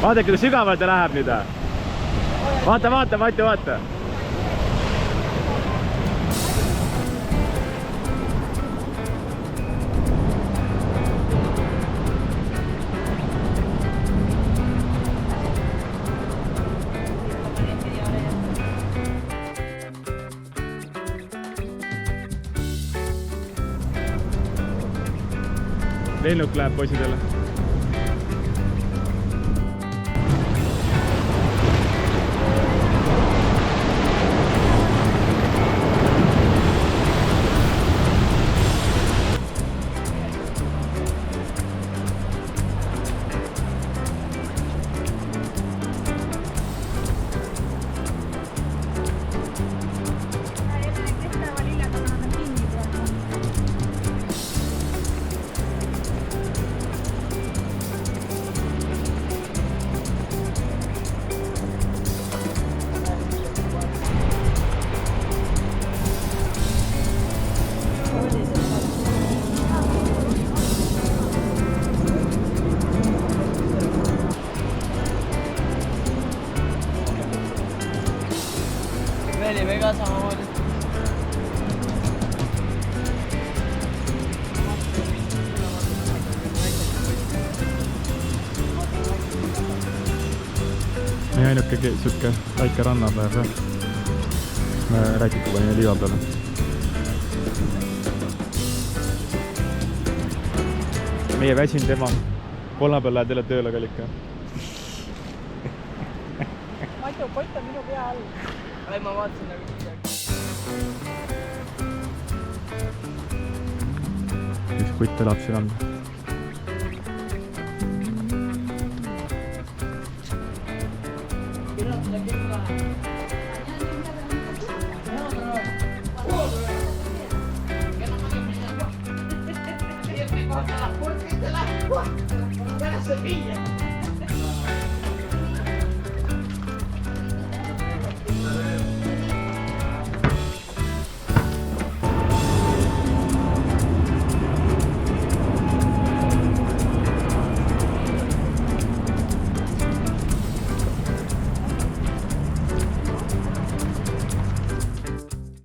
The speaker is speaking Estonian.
Vaadake, kui sügavalt ta läheb nüüd. Vaata, vaata, Mati, vaata. Lennuk läheb poisidele. Me olime ka samamoodi. Meie ainuke siuke väike rannapäev. Me rääkiku panime liiva peale. Meie väsin tema. Kolmapäeval lähed jälle tööle kalika. Matu, kott on minu pea all. Ai, ma vaatasin nagu midagi. Üks kutt elab siin all. ¿Por qué te la? ¡Para Sevilla!